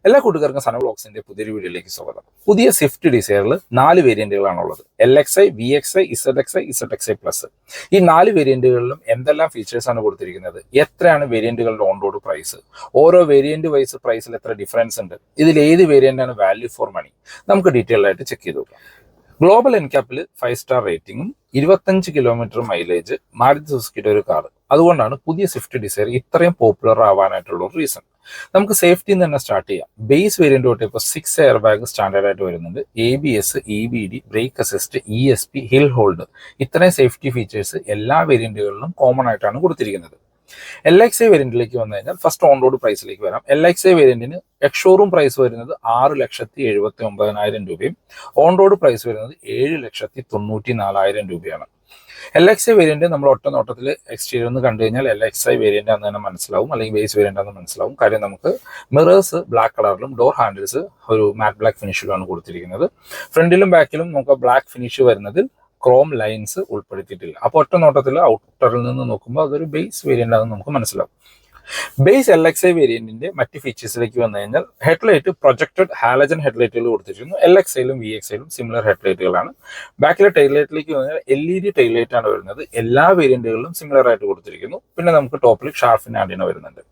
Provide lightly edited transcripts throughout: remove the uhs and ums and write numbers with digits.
എല്ലാ കൂട്ടുകാർക്കും സന വ്ളോഗ്സിന്റെ പുതിയൊരു വീഡിയോയിലേക്ക് സ്വാഗതം. പുതിയ സ്വിഫ്റ്റ് ഡിസയറിൽ 4 വേരിയന്റുകളാണുള്ളത്. LXi, VXi, ZXi, ZXi plus. ഈ 4 വേരിയന്റുകളിലും എന്തെല്ലാം ഫീച്ചേഴ്സ് ആണ് കൊടുത്തിരിക്കുന്നത്, എത്രയാണ് വേരിയന്റുകളുടെ ഓൺ റോഡ് പ്രൈസ്, ഓരോ വേരിയന്റ് വൈസ് പ്രൈസിൽ എത്ര ഡിഫറൻസ് ഉണ്ട്, ഇതിൽ ഏത് വേരിയന്റ് ആണ് വാല്യൂ ഫോർ മണി, നമുക്ക് ഡീറ്റെയിൽ ആയിട്ട് ചെക്ക് ചെയ്ത് നോക്കാം. ഗ്ലോബൽ എൻക്യാപ്പിൽ 5 സ്റ്റാർ റേറ്റിംഗും 25 കിലോമീറ്റർ മൈലേജ് മാരുതി സുസുക്കിയുടെ ഒരു കാർ. അതുകൊണ്ടാണ് പുതിയ സ്വിഫ്റ്റ് ഡിസയർ ഇത്രയും പോപ്പുലർ ആവാനായിട്ടുള്ള ഒരു റീസൺ. നമുക്ക് സേഫ്റ്റിയിൽ നിന്ന് തന്നെ സ്റ്റാർട്ട് ചെയ്യാം. ബേസ് വേരിയന്റ് തൊട്ട് ഇപ്പോൾ 6 എയർ ബാഗ് സ്റ്റാൻഡേർഡ് ആയിട്ട് വരുന്നുണ്ട്. ABS, EBD, break assist, ESP, hill hold, ഇത്രയും സേഫ്റ്റി ഫീച്ചേഴ്സ് എല്ലാ വേരിയന്റുകളിലും കോമൺ ആയിട്ടാണ് കൊടുത്തിരിക്കുന്നത്. LXi വേരിയന്റിലേക്ക് വന്നു കഴിഞ്ഞാൽ ഫസ്റ്റ് ഓൺ റോഡ് പ്രൈസിലേക്ക് വരാം. LXi വേരിയന്റിന് എക്സ്ഷോറൂം പ്രൈസ് വരുന്നത് 6,79,000 രൂപയും ഓൺ റോഡ് പ്രൈസ് വരുന്നത് 7,94,000 രൂപയാണ്. LXi വേരിയന്റ് നമ്മൾ ഒറ്റ നോട്ടത്തിൽ എക്സ്റ്റീരിയർ ഒന്ന് കണ്ടു കഴിഞ്ഞാൽ LXi വേരിയന്റ് ആണെന്ന് തന്നെ മനസ്സിലാവും, അല്ലെങ്കിൽ ബേസ് വേരിയന്റ് ആണെന്ന് മനസ്സിലാവും. കാര്യം നമുക്ക് മിറേഴ്സ് ബ്ലാക്ക് കളറിലും ഡോർ ഹാൻഡിൽസ് ഒരു മാറ്റ് ബ്ലാക്ക് ഫിനിഷിലുമാണ് കൊടുത്തിരിക്കുന്നത്. ഫ്രണ്ടിലും ബാക്കിലും നമുക്ക് ബ്ലാക്ക് ഫിനിഷ് വരുന്നതിൽ ക്രോം ലൈൻസ് ഉൾപ്പെടുത്തിയിട്ടില്ല. അപ്പോൾ ഒറ്റ നോട്ടത്തിൽ ഔട്ടറിൽ നിന്ന് നോക്കുമ്പോൾ അതൊരു ബേസ് വേരിയന്റ് ആണെന്ന് നമുക്ക് മനസ്സിലാവും. ബേസ് LXi വേരിയന്റിന്റെ മറ്റ് ഫീച്ചേഴ്സിലേക്ക് വന്നു കഴിഞ്ഞാൽ ഹെഡ്ലൈറ്റ് പ്രൊജക്റ്റഡ് ഹാലജൻ ഹെഡ്ലൈറ്റുകൾ കൊടുത്തിരിക്കുന്നു. LXiലും VXiലും സിമിലർ ഹെഡ്ലൈറ്റുകളാണ്. ബാക്കിലെ ടൈലൈറ്റിലേക്ക് വന്നാൽ LED ടൈലൈറ്റ് ആണ് വരുന്നത്. എല്ലാ വേരിയന്റുകളിലും സിമിലർ ആയിട്ട് കൊടുത്തിരിക്കുന്നു. പിന്നെ നമുക്ക് ടോപ്പിൽ ഷാർഫിൻ ആന്റിന വരുന്നുണ്ട്.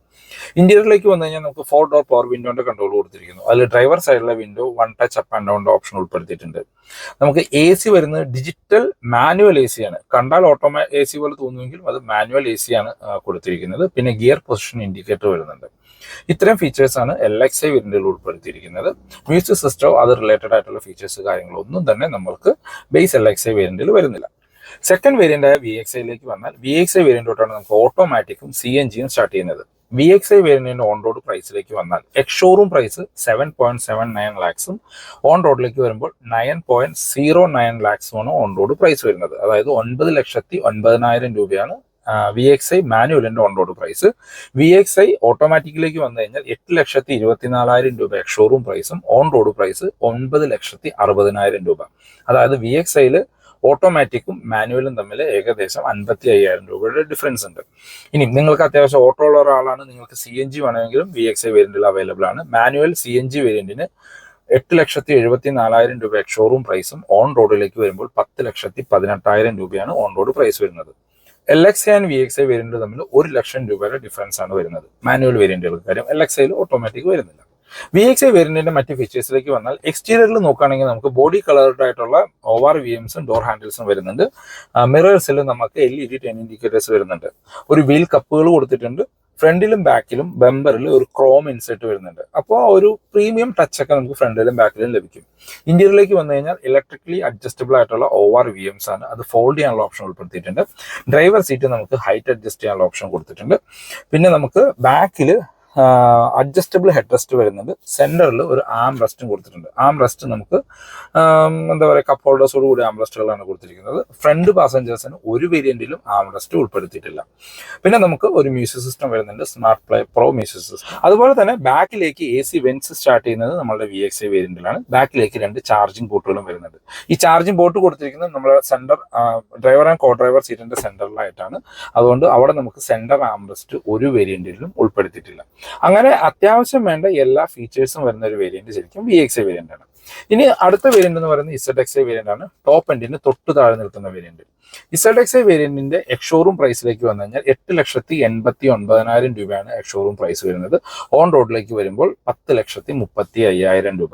ഇന്റീരിയറിലേക്ക് വന്നു കഴിഞ്ഞാൽ നമുക്ക് 4 ഡോർ പവർ വിൻഡോന്റെ കൺട്രോൾ കൊടുത്തിരിക്കുന്നു. അതിൽ ഡ്രൈവർ സൈഡിലെ window 1 touch up and down option ഉൾപ്പെടുത്തിയിട്ടുണ്ട്. നമുക്ക് AC വരുന്നത് ഡിജിറ്റൽ മാനുവൽ AC ആണ്. കണ്ടാൽ AC പോലെ തോന്നുമെങ്കിലും അത് മാനുവൽ AC ആണ് കൊടുത്തിരിക്കുന്നത്. പിന്നെ ഗിയർ പൊസിഷൻ ഇൻഡിക്കേറ്റർ വരുന്നുണ്ട്. ഇത്തരം ഫീച്ചേഴ്സ് ആണ് LXi വേരിയന്റിൽ ഉൾപ്പെടുത്തിയിരിക്കുന്നത്. മ്യൂസിക് സിസ്റ്റം അത് റിലേറ്റഡ് ആയിട്ടുള്ള ഫീച്ചേഴ്സ് കാര്യങ്ങളൊന്നും തന്നെ നമ്മൾക്ക് ബേസ് LXi വേരിയന്റിൽ വരുന്നില്ല. സെക്കൻഡ് വേരിയന്റ് ആയ VXiയിലേക്ക് വന്നാൽ VXi വേരിയന്റ് തൊട്ടാണ് നമുക്ക് ഓട്ടോമാറ്റിക്കും CNGയും സ്റ്റാർട്ട് ചെയ്യുന്നത്. VXi വേരിയന്റിന്റെ ഓൺ റോഡ് പ്രൈസിലേക്ക് വന്നാൽ എക്സ്ഷോറൂം പ്രൈസ് 7.79 ലാക്സും ഓൺ റോഡിലേക്ക് വരുമ്പോൾ 9.09 ലാക്സുമാണ് ഓൺ റോഡ് പ്രൈസ് വരുന്നത്. അതായത് 9,09,000 രൂപയാണ് VXi മാനുവലിന്റെ ഓൺ റോഡ് പ്രൈസ്. VXi ഓട്ടോമാറ്റിക്കിലേക്ക് വന്നു കഴിഞ്ഞാൽ 8,24,000 രൂപ എക്സ്ഷോറൂം പ്രൈസും ഓൺ റോഡ് പ്രൈസ് 9,60,000 രൂപ. അതായത് VXiയിൽ ഓട്ടോമാറ്റിക്കും മാനുവലും തമ്മിൽ ഏകദേശം 55,000 രൂപയുടെ ഡിഫറൻസ് ഉണ്ട്. ഇനി നിങ്ങൾക്ക് അത്യാവശ്യം ഓട്ടോ ഉള്ള ഒരാളാണ്, നിങ്ങൾക്ക് CNG വേണമെങ്കിലും VXi വേരിയന്റിൽ അവൈലബിൾ ആണ്. മാനുവൽ CNG വേരിയന്റിന് 8,74,000 രൂപ ഷോറൂം പ്രൈസും ഓൺ റോഡിലേക്ക് വരുമ്പോൾ 10,18,000 രൂപയാണ് ഓൺ റോഡ് പ്രൈസ് വരുന്നത്. LXi ആൻഡ് VXi വേരിയന്റ് തമ്മിൽ 1,00,000 രൂപയുടെ ഡിഫറൻസ് ആണ് വരുന്നത് മാനുവൽ വേരിയന്റുകൾക്ക്. കാര്യം LXiയിൽ ഓട്ടോമാറ്റിക് വരുന്നില്ല. VXi വേരിയന്റിന്റെ മറ്റ് ഫീച്ചേഴ്സിലേക്ക് വന്നാൽ എക്സ്റ്റീരിയറിൽ നോക്കുകയാണെങ്കിൽ നമുക്ക് ബോഡി കളർഡ് ആയിട്ടുള്ള ORVMസും ഡോർ ഹാൻഡിൽസും വരുന്നുണ്ട്. മിറേഴ്സിൽ നമുക്ക് LED ടേൺ ഇൻഡിക്കേറ്റേഴ്സ് വരുന്നുണ്ട്. ഒരു വീൽ കപ്പുകൾ കൊടുത്തിട്ടുണ്ട്. ഫ്രണ്ടിലും ബാക്കിലും ബമ്പറിൽ ഒരു ക്രോം ഇൻസെർട്ട് വരുന്നുണ്ട്. അപ്പോൾ ഒരു പ്രീമിയം ടച്ച് ഒക്കെ നമുക്ക് ഫ്രണ്ടിലും ബാക്കിലും ലഭിക്കും. ഇന്റീരിയറിലേക്ക് വന്നു കഴിഞ്ഞാൽ ഇലക്ട്രിക്കലി അഡ്ജസ്റ്റബിൾ ആയിട്ടുള്ള ORVMs ആണ്. അത് ഫോൾഡ് ചെയ്യാനുള്ള ഓപ്ഷൻ ഉൾപ്പെടുത്തിയിട്ടുണ്ട്. ഡ്രൈവർ സീറ്റ് നമുക്ക് ഹൈറ്റ് അഡ്ജസ്റ്റ് ചെയ്യാനുള്ള ഓപ്ഷൻ കൊടുത്തിട്ടുണ്ട്. പിന്നെ നമുക്ക് ബാക്കിൽ അഡ്ജസ്റ്റബിൾ ഹെഡ് റെസ്റ്റ് വരുന്നുണ്ട്. സെന്ററിൽ ഒരു ആം റെസ്റ്റും കൊടുത്തിട്ടുണ്ട്. ആം റെസ്റ്റ് നമുക്ക് എന്താ പറയുക, കപ്പ് ഹോൾഡേഴ്സോട് കൂടി ആം റെസ്റ്റുകളാണ് കൊടുത്തിരിക്കുന്നത്. ഫ്രണ്ട് പാസഞ്ചേഴ്സിന് ഒരു വേരിയന്റിലും ആം റെസ്റ്റ് ഉൾപ്പെടുത്തിയിട്ടില്ല. പിന്നെ നമുക്ക് ഒരു മ്യൂസിക് സിസ്റ്റം വരുന്നുണ്ട്, smart play pro music system. അതുപോലെ തന്നെ ബാക്കിലേക്ക് AC വെന്റ്സ് സ്റ്റാർട്ട് ചെയ്യുന്നത് നമ്മുടെ VXi വേരിയന്റിലാണ്. ബാക്കിലേക്ക് 2 ചാർജിങ് പോർട്ടുകളും വരുന്നുണ്ട്. ഈ ചാർജിങ് പോർട്ട് കൊടുത്തിരിക്കുന്നത് നമ്മുടെ centre driver and co driver സീറ്റിന്റെ സെന്ററിലായിട്ടാണ്. അതുകൊണ്ട് അവിടെ നമുക്ക് സെന്റർ ആം റെസ്റ്റ് ഒരു വേരിയന്റിലും ഉൾപ്പെടുത്തിയിട്ടില്ല. അങ്ങനെ അത്യാവശ്യം വേണ്ട എല്ലാ ഫീച്ചേഴ്സും വരുന്ന ഒരു വേരിയന്റ് ശരിക്കും VXi വേരിയന്റ് ആണ്. ഇനി അടുത്ത വേരിയന്റ് എന്ന് പറയുന്നത് ZXi വേരിയന്റ് ആണ്. ടോപ്പ് എൻഡിന് തൊട്ട് താഴെ നിൽക്കുന്ന വേരിയന്റ്. ZXi വേരിയന്റിന്റെ എക്സ്ഷോറൂം പ്രൈസിലേക്ക് വന്നു കഴിഞ്ഞാൽ 8,89,000 രൂപയാണ് എക്സ്ഷോറൂം പ്രൈസ് വരുന്നത്. ഓൺ റോഡിലേക്ക് വരുമ്പോൾ 10,35,000 രൂപ.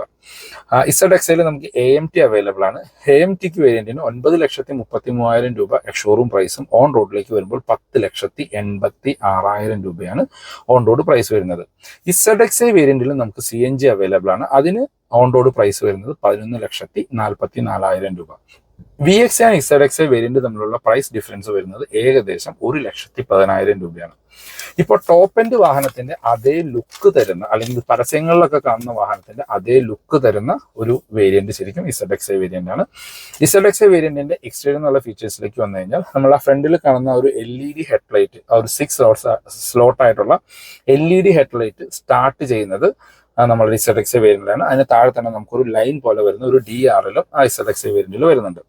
ZXiയിൽ നമുക്ക് AMT അവൈലബിൾ ആണ്. AMTക്ക് വേരിയന്റിന് 9,33,000 രൂപ എക്സ്ഷോറൂം പ്രൈസും ഓൺ റോഡിലേക്ക് വരുമ്പോൾ 10,86,000 രൂപയാണ് ഓൺ റോഡ് പ്രൈസ് വരുന്നത്. ZXi വേരിയന്റിൽ നമുക്ക് CNG അവൈലബിൾ ആണ്. അതിന് ഓൺ റോഡ് പ്രൈസ് വരുന്നത് 11,44,000 രൂപ. VXi ആൻഡ് ZXi വേരിയന്റ് തമ്മിലുള്ള പ്രൈസ് ഡിഫറൻസ് വരുന്നത് ഏകദേശം 1,10,000 രൂപയാണ്. ഇപ്പോൾ ടോപ്പ് എൻഡ് വാഹനത്തിന്റെ അതേ ലുക്ക് തരുന്ന, അല്ലെങ്കിൽ പരസ്യങ്ങളിലൊക്കെ കാണുന്ന വാഹനത്തിന്റെ അതേ ലുക്ക് തരുന്ന ഒരു വേരിയന്റ് ശരിക്കും ZXi വേരിയന്റ് ആണ്. ZXi വേരിയന്റിന്റെ എക്സ്റ്റീരിയർ എന്നുള്ള ഫീച്ചേഴ്സിലേക്ക് വന്നു കഴിഞ്ഞാൽ നമ്മൾ ആ ഫ്രണ്ടിൽ കാണുന്ന ഒരു LED ഹെഡ്ലൈറ്റ്, ഒരു 6 സ്ലോട്ട് ആയിട്ടുള്ള LED ഹെഡ്ലൈറ്റ് സ്റ്റാർട്ട് ചെയ്യുന്നത് നമ്മുടെ ZXi വേരിയന്റിലാണ്. അതിന് താഴെ തന്നെ നമുക്കൊരു ലൈൻ പോലെ വരുന്ന ഒരു DRLും ZXi വേരിയന്റിൽ വരുന്നുണ്ട്.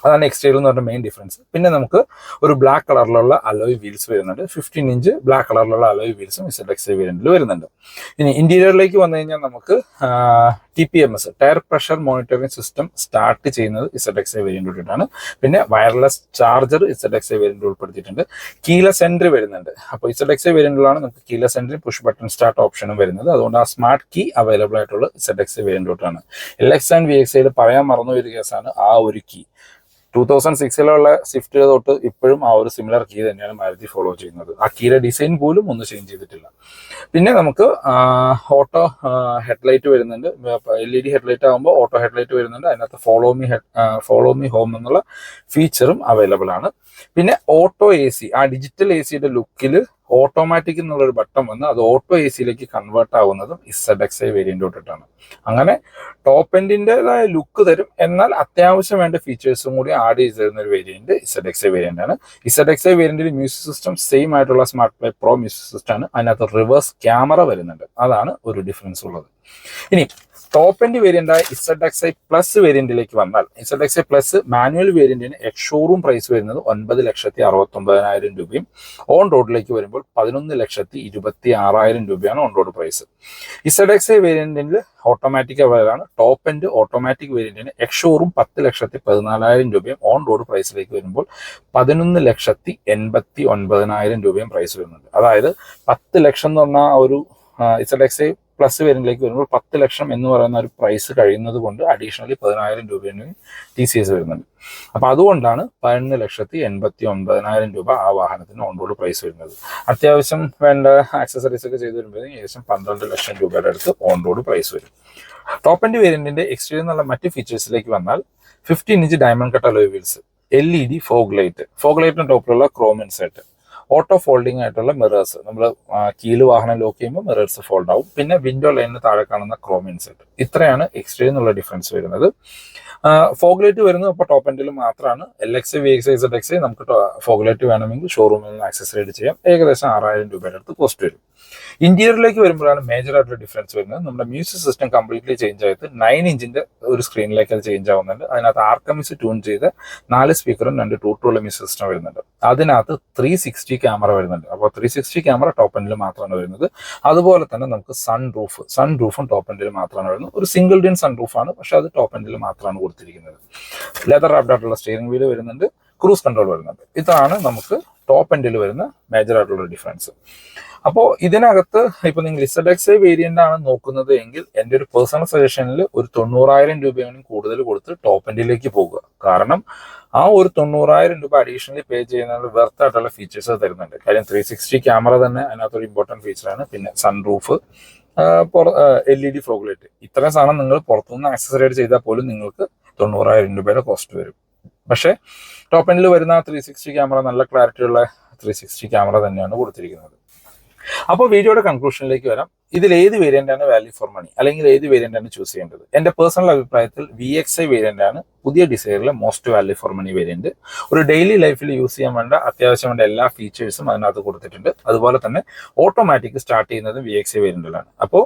അതാണ് എക്സ്റ്റീരിയർ എന്ന് പറഞ്ഞ മെയിൻ ഡിഫറൻസ്. പിന്നെ നമുക്ക് ഒരു ബ്ലാക്ക് കളറിലുള്ള അലോയ് വീൽസ് വരുന്നുണ്ട്. 15 ഇഞ്ച് ബ്ലാക്ക് കളറിലുള്ള അലോയ് വീൽസും ZXi വേരിയന്റിൽ വരുന്നുണ്ട്. ഇനി ഇന്റീരിയറിലേക്ക് വന്നു കഴിഞ്ഞാൽ നമുക്ക് TPMS tyre pressure monitoring system start ചെയ്യുന്നത് ZXi വേരിയന്റ് തൊട്ടിട്ടാണ്. പിന്നെ വയർലെസ് ചാർജർ ZXi വേരിയന്റ് ഉൾപ്പെടുത്തിയിട്ടുണ്ട്. കീലെസ് എൻട്രി വരുന്നുണ്ട്. അപ്പോൾ ZXi വേരിയന്റിലാണ് നമുക്ക് keyless entry push button start ഓപ്ഷനും വരുന്നത്. അതുകൊണ്ട് ആ സ്മാർട്ട് കീ അവൈലബിൾ ആയിട്ടുള്ള ZXi വേരിയന്റ് തൊട്ടാണ്. LX ആൻഡ് VXiയിൽ പറയാൻ മറന്നു ഒരു കേസാണ് ആ ഒരു കീ. 2006 സ്വിഫ്റ്റ് തൊട്ട് ഇപ്പോഴും ആ ഒരു സിമിലർ കീ തന്നെയാണ് മാരുതി ഫോളോ ചെയ്യുന്നത്. ആ കീയുടെ ഡിസൈൻ പോലും ഒന്നും ചേഞ്ച് ചെയ്തിട്ടില്ല. പിന്നെ നമുക്ക് ഓട്ടോ ഹെഡ്ലൈറ്റ് വരുന്നുണ്ട്. LED ഹെഡ്ലൈറ്റ് ആകുമ്പോൾ ഓട്ടോ ഹെഡ്ലൈറ്റ് വരുന്നുണ്ട്. അതിനകത്ത് ഫോളോ മീ ഹോം എന്നുള്ള ഫീച്ചറും അവൈലബിൾ ആണ്. പിന്നെ ഓട്ടോ AC, ആ ഡിജിറ്റൽ ACയുടെ ലുക്കിൽ ഓട്ടോമാറ്റിക് എന്നുള്ളൊരു ബട്ടൺ വന്ന് അത് ഓട്ടോ ACയിലേക്ക് കൺവേർട്ട് ആവുന്നതും ZXi വേരിയന്റ് തൊട്ടിട്ടാണ്. അങ്ങനെ ടോപ്പ് എൻഡിൻ്റെതായ ലുക്ക് തരും, എന്നാൽ അത്യാവശ്യം വേണ്ട ഫീച്ചേഴ്സും കൂടി ആഡ് ചെയ്ത് തരുന്ന ഒരു വേരിയന്റ് ZXi വേരിയന്റ് ആണ്. ZXi വേരിയന്റിൽ മ്യൂസിക് സിസ്റ്റം സെയിം ആയിട്ടുള്ള smart play pro music system ആണ്. അതിനകത്ത് റിവേഴ്സ് ക്യാമറ വരുന്നുണ്ട്. അതാണ് ഒരു ഡിഫറൻസ് ഉള്ളത്. ഇനി ടോപ്പ് എൻഡ് വേരിയന്റായ ZXi പ്ലസ് വേരിയന്റിലേക്ക് വന്നാൽ ZXi പ്ലസ് മാനുവൽ വേരിയന്റിന് എക്സ്-ഷോറൂം പ്രൈസ് വരുന്നത് 9,69,000 രൂപയും ഓൺ റോഡിലേക്ക് വരുമ്പോൾ 11,26,000 രൂപയാണ് ഓൺ റോഡ് പ്രൈസ്. ZXi വേരിയന്റിൽ ഓട്ടോമാറ്റിക് അവൈലബിളാണ്. ടോപ്പ് എൻഡ് ഓട്ടോമാറ്റിക് വേരിയന്റിന് എക്സ്-ഷോറൂം 10,14,000 രൂപയും ഓൺ റോഡ് പ്രൈസിലേക്ക് വരുമ്പോൾ 11,89,000 രൂപയും പ്രൈസ് വരുന്നുണ്ട്. അതായത് 10 ലക്ഷം എന്ന് പറഞ്ഞാൽ ഒരു ZXi പ്ലസ് വേരിയന്റിലേക്ക് വരുമ്പോൾ 10 ലക്ഷം എന്ന് പറയുന്ന ഒരു പ്രൈസ് കഴിയുന്നത് കൊണ്ട് അഡീഷണലി 10,000 രൂപയാണ് TCS വരുന്നുണ്ട്. അപ്പൊ അതുകൊണ്ടാണ് 11,89,000 രൂപ ആ വാഹനത്തിന് ഓൺ റോഡ് പ്രൈസ് വരുന്നത്. അത്യാവശ്യം വേണ്ട ആക്സസറീസ് ഒക്കെ ചെയ്ത് വരുമ്പോഴത്തേക്കും ഏകദേശം 12 ലക്ഷം രൂപയുടെ അടുത്ത് ഓൺ റോഡ് പ്രൈസ് വരും. ടോപ്പ് എൻഡ് വേരിയന്റിന്റെ എക്സ്റ്റീരിയർ എന്നുള്ള മറ്റ് ഫീച്ചേഴ്സിലേക്ക് വന്നാൽ 15 inch diamond cut alloy wheels, LED fog ലൈറ്റിന് ടോപ്പിലുള്ള ക്രോം ഇൻസെർട്ട്, ഓട്ടോ ഫോൾഡിംഗ് ആയിട്ടുള്ള മിറേഴ്സ്, നമ്മൾ കീല് വാഹനം ലോക്ക് ചെയ്യുമ്പോൾ മിറേഴ്സ് ഫോൾഡ് ആവും. പിന്നെ വിൻഡോ ലൈനിന് താഴെ കാണുന്ന ക്രോം ഇൻസെർട്ട്. ഇത്രയാണ് എക്സ്റ്റീരിയർ എന്നുള്ള ഡിഫറൻസ് വരുന്നത്. ഫോഗ് ലൈറ്റ് വരുന്നത് അപ്പോൾ ടോപ്പ് എൻഡിൽ മാത്രമാണ്. LX, VXi, ZXi നമുക്ക് ഫോഗ് ലൈറ്റ് വേണമെങ്കിൽ ഷോറൂമിൽ നിന്ന് ആക്സസ് റൈഡ് ചെയ്യാം. ഏകദേശം 6,000 രൂപയുടെ അടുത്ത് കോസ്റ്റ് വരും. ഇന്റീരിയറിലേക്ക് വരുമ്പോഴാണ് മേജർ ആയിട്ടുള്ള ഡിഫറൻസ് വരുന്നത്. നമ്മുടെ മ്യൂസിക് സിസ്റ്റം കംപ്ലീറ്റ്ലി ചേഞ്ച് ആയിട്ട് 9 ഇഞ്ചിന്റെ ഒരു സ്ക്രീനിലേക്ക് അത് ചേഞ്ച് ആവുന്നുണ്ട്. അതിനകത്ത് ആർക്കമിസ് ട്യൂൺ ചെയ്ത് 4 സ്പീക്കറും 2 ടൂട്ടുള്ള മ്യൂസിക് സിസ്റ്റം വരുന്നുണ്ട്. അതിനകത്ത് 360 ക്യാമറ വരുന്നുണ്ട്. അപ്പോൾ 360 ക്യാമറ ടോപ്പ് എൻഡിൽ മാത്രമാണ് വരുന്നത്. അതുപോലെ തന്നെ നമുക്ക് സൺ റൂഫും ടോപ്പ് എൻഡിൽ മാത്രമാണ് വരുന്നത്. ഒരു സിംഗിൾ ഡിൻ സൺ റൂഫാണ്, പക്ഷെ അത് ടോപ്പ് എൻഡിൽ മാത്രമാണ് കൊടുത്തിരിക്കുന്നത്. ലെതർ റാപ്ഡ് ആയിട്ടുള്ള സ്റ്റിയറിംഗ് വീല് വരുന്നുണ്ട്. ക്രൂസ് കൺട്രോൾ വരുന്നുണ്ട്. ഇതാണ് നമുക്ക് ടോപ്പ് എൻഡിൽ വരുന്ന മേജർ ആയിട്ടുള്ള ഡിഫറൻസ്. അപ്പോൾ ഇതിനകത്ത് ഇപ്പൊ നിങ്ങൾ ZXi വേരിയന്റ് ആണ് നോക്കുന്നത് എങ്കിൽ എൻ്റെ ഒരു പേഴ്സണൽ സജഷനിൽ ഒരു 90,000 രൂപയാണ് കൂടുതൽ കൊടുത്ത് ടോപ്പ് എൻഡിലേക്ക് പോകുക. കാരണം ആ ഒരു 90,000 രൂപ അഡീഷണലി പേ ചെയ്യുന്നത് വെർത്ത് ആയിട്ടുള്ള ഫീച്ചേഴ്സ് തരുന്നുണ്ട്. കാര്യം 360 ക്യാമറ തന്നെ അതിനകത്തൊരു ഇമ്പോർട്ടൻറ്റ് ഫീച്ചറാണ്. പിന്നെ sunroof, LED fog light, ഇത്രയും സാധനം നിങ്ങൾ പുറത്തുനിന്ന് ആക്സസറൈഡ് ചെയ്താൽ പോലും നിങ്ങൾക്ക് 90,000 രൂപയുടെ കോസ്റ്റ് വരും. പക്ഷേ ടോപ്പ് എൻഡിൽ വരുന്ന 360 ക്യാമറ നല്ല ക്ലാരിറ്റി ഉള്ള 360 ക്യാമറ തന്നെയാണ് കൊടുത്തിരിക്കുന്നത്. അപ്പോൾ വീഡിയോയുടെ കൺക്ലൂഷനിലേക്ക് വരാം. ഇതിൽ ഏത് വേരിയന്റ് ആണ് വാല്യൂ ഫോർ മണി, അല്ലെങ്കിൽ ഏത് വേരിയന്റ് ആണ് ചൂസ് ചെയ്യേണ്ടത്? എന്റെ പേഴ്സണൽ അഭിപ്രായത്തിൽ VXi വേരിയന്റ് ആണ് പുതിയ ഡിസൈറിലെ most value for money variant. ഒരു ഡെയിലി ലൈഫിൽ യൂസ് ചെയ്യാൻ വേണ്ട അത്യാവശ്യം വേണ്ട എല്ലാ ഫീച്ചേഴ്സും അതിനകത്ത് കൊടുത്തിട്ടുണ്ട്. അതുപോലെ തന്നെ ഓട്ടോമാറ്റിക് സ്റ്റാർട്ട് ചെയ്യുന്നത് VXi വേരിയന്റിലാണ്. അപ്പോൾ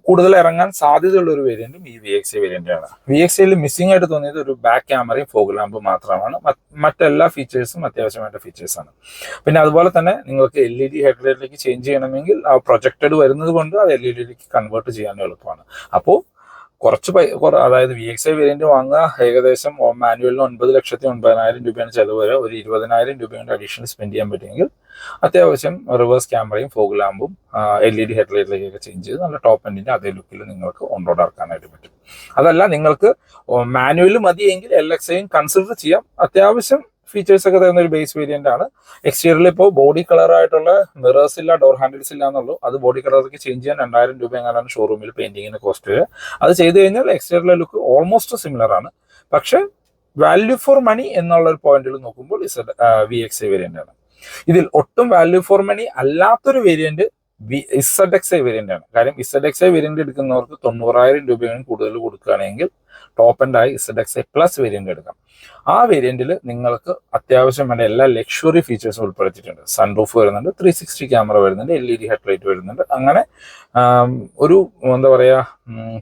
കൂടുതൽ ഇറങ്ങാൻ സാധ്യതയുള്ള ഒരു വേരിയന്റും ഈ VXi വേരിയന്റ് ആണ്. VXiയിൽ മിസ്സിംഗ് ആയിട്ട് തോന്നിയത് ഒരു ബാക്ക് ക്യാമറയും ഫോഗ് ലാമ്പ് മാത്രമാണ്. മറ്റെല്ലാ ഫീച്ചേഴ്സും അത്യാവശ്യം വേണ്ട ഫീച്ചേഴ്സാണ്. പിന്നെ അതുപോലെ തന്നെ നിങ്ങൾക്ക് LED ഹെഡ്ലൈറ്റിലേക്ക് ചേഞ്ച് ചെയ്യണമെങ്കിൽ ആ പ്രൊജക്റ്റഡ് വരുന്നത് കൊണ്ട് അത് LEDയിലേക്ക് കൺവേർട്ട് ചെയ്യാനും എളുപ്പമാണ്. അപ്പോൾ അതായത് VXi വേരിയന്റ് വാങ്ങുക ഏകദേശം മാനുവലിന് 9,09,000 രൂപയാണ് ചെലവ് വരിക. ഒരു 20,000 രൂപയുടെ അഡീഷണൽ സ്പെൻഡ് ചെയ്യാൻ പറ്റുമെങ്കിൽ അത്യാവശ്യം റിവേഴ്സ് ക്യാമറയും ഫോഗ് ലാമ്പും LED ഹെഡ്ലൈറ്റിലേക്കൊക്കെ ചേഞ്ച് ചെയ്ത് നല്ല ടോപ്പ് എൻഡിന്റെ അതേ ലുക്കിൽ നിങ്ങൾക്ക് ഓൺ റോഡ് ഇറക്കാനായിട്ട് പറ്റും. അതല്ല നിങ്ങൾക്ക് മാനുവൽ മതിയെങ്കിൽ LXiയും കൺസിഡർ ചെയ്യാം. അത്യാവശ്യം ഫീച്ചേഴ്സ് ഒക്കെ തരുന്ന ഒരു ബേസ് വേരിയന്റ് ആണ്. എക്സ്റ്റീരിയറിൽ ഇപ്പോൾ ബോഡി കളർ ആയിട്ടുള്ള മിറേഴ്സ് ഇല്ല, ഡോർ ഹാൻഡിൽസ് ഇല്ല എന്നുള്ളൂ. അത് ബോഡി കളറിലേക്ക് ചേഞ്ച് ചെയ്യാൻ 2,000 രൂപ എങ്ങനെയാണ് ഷോറൂമിൽ പെയിന്റിങ്ങിന് കോസ്റ്റ് വരിക. അത് ചെയ്ത് കഴിഞ്ഞാൽ എക്സ്റ്റീരിയറിലെ ലുക്ക് ഓൾമോസ്റ്റ് സിമിലർ ആണ്. പക്ഷെ വാല്യൂ ഫോർ മണി എന്നുള്ള ഒരു പോയിന്റിൽ നോക്കുമ്പോൾ VXi വേരിയന്റ് ആണ്. ഇതിൽ ഒട്ടും വാല്യൂ ഫോർ മണി അല്ലാത്തൊരു വേരിയന്റ് ZXi വേരിയന്റ് ആണ്. കാര്യം ZXi വേരിയന്റ് എടുക്കുന്നവർക്ക് 90,000 രൂപയാണ് കൂടുതൽ കൊടുക്കുകയാണെങ്കിൽ ടോപ്പ് എൻഡ് ആയി ZXi പ്ലസ് വേരിയന്റ് എടുക്കാം. ആ വേരിയന്റിൽ നിങ്ങൾക്ക് അത്യാവശ്യം വേണ്ട എല്ലാ ലക്ഷറി ഫീച്ചേഴ്സും ഉൾപ്പെടുത്തിയിട്ടുണ്ട്. സൺറൂഫ് വരുന്നുണ്ട്, 360 ക്യാമറ വരുന്നുണ്ട്, LED ഹെഡ്ലൈറ്റ് വരുന്നുണ്ട്. അങ്ങനെ ഒരു എന്താ പറയുക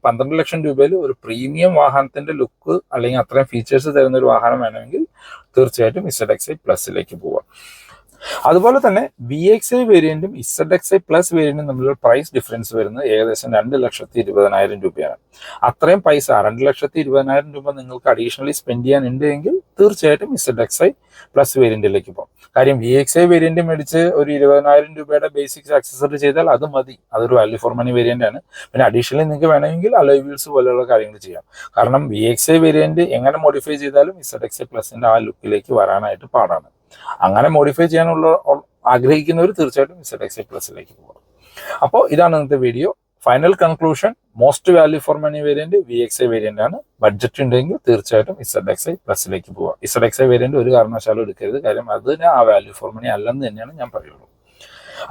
12 ലക്ഷം രൂപയിൽ ഒരു പ്രീമിയം വാഹനത്തിന്റെ ലുക്ക് അല്ലെങ്കിൽ അത്രയും ഫീച്ചേഴ്സ് തരുന്ന ഒരു വാഹനം വേണമെങ്കിൽ തീർച്ചയായിട്ടും ZXi പ്ലസിലേക്ക് പോവാം. അതുപോലെ തന്നെ VXi വേരിയന്റും ZXi പ്ലസ് വേരിയന്റും തമ്മിലുള്ള പ്രൈസ് ഡിഫറൻസ് വരുന്നത് ഏകദേശം 2,20,000 രൂപയാണ്. അത്രയും പൈസ 2,20,000 രൂപ നിങ്ങൾക്ക് അഡീഷണലി സ്പെൻഡ് ചെയ്യാനുണ്ട് എങ്കിൽ തീർച്ചയായിട്ടും ZXi പ്ലസ് വേരിയന്റിലേക്ക് പോകും. കാര്യം VXi വേരിയന്റ് മേടിച്ച് ഒരു 20,000 രൂപയുടെ ബേസിക്സ് ആക്സസറി ചെയ്താൽ അത് മതി. അതൊരു വാല്യൂ ഫോർ മണി വേരിയന്റ് ആണ്. പിന്നെ അഡീഷണലി നിങ്ങൾക്ക് വേണമെങ്കിൽ അലോയ് വീൽസ് പോലെയുള്ള കാര്യങ്ങൾ ചെയ്യാം. കാരണം VXi വേരിയന്റ് എങ്ങനെ മോഡിഫൈ ചെയ്താലും ZXi പ്ലസിന്റെ ആ ലുക്കിലേക്ക് വരാനായിട്ട് പാടാണ്. അങ്ങനെ മോഡിഫൈ ചെയ്യാനുള്ള ആഗ്രഹിക്കുന്നവർ തീർച്ചയായിട്ടും ZXi പ്ലസിലേക്ക് പോകും. അപ്പോൾ ഇതാണ് ഇന്നത്തെ video. Final conclusion, most value for money variant VXi variant ആണ്. ബഡ്ജറ്റ് ഉണ്ടെങ്കിൽ തീർച്ചയായിട്ടും ZXi പ്ലസിലേക്ക് പോവുക. ZXi വേരിയന്റ് ഒരു കാരണവശാലും എടുക്കരുത്. കാര്യം അതിന് ആ വാല്യൂ ഫോർ മണി അല്ലെന്ന് തന്നെയാണ് ഞാൻ പറയുള്ളൂ.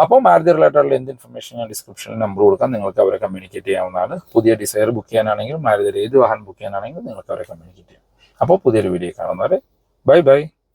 അപ്പോൾ മാരുതി റിലേറ്റഡുള്ള എന്ത് ഇൻഫർമേഷൻ ഞാൻ ഡിസ്ക്രിപ്ഷനിൽ നമ്പർ കൊടുക്കാം, നിങ്ങൾക്ക് അവരെ കമ്മ്യൂണിക്കേറ്റ് ചെയ്യാവുന്നതാണ്. പുതിയ ഡിസയർ ബുക്ക് ചെയ്യാനാണെങ്കിലും മാരുതിയുടെ ഏത് വാഹനം ബുക്ക് ചെയ്യാനാണെങ്കിലും നിങ്ങൾക്ക് അവരെ കമ്മ്യൂണിക്കേറ്റ് ചെയ്യാം. അപ്പോൾ പുതിയൊരു വീഡിയോ കാണുന്നവരെ ബൈ ബൈ.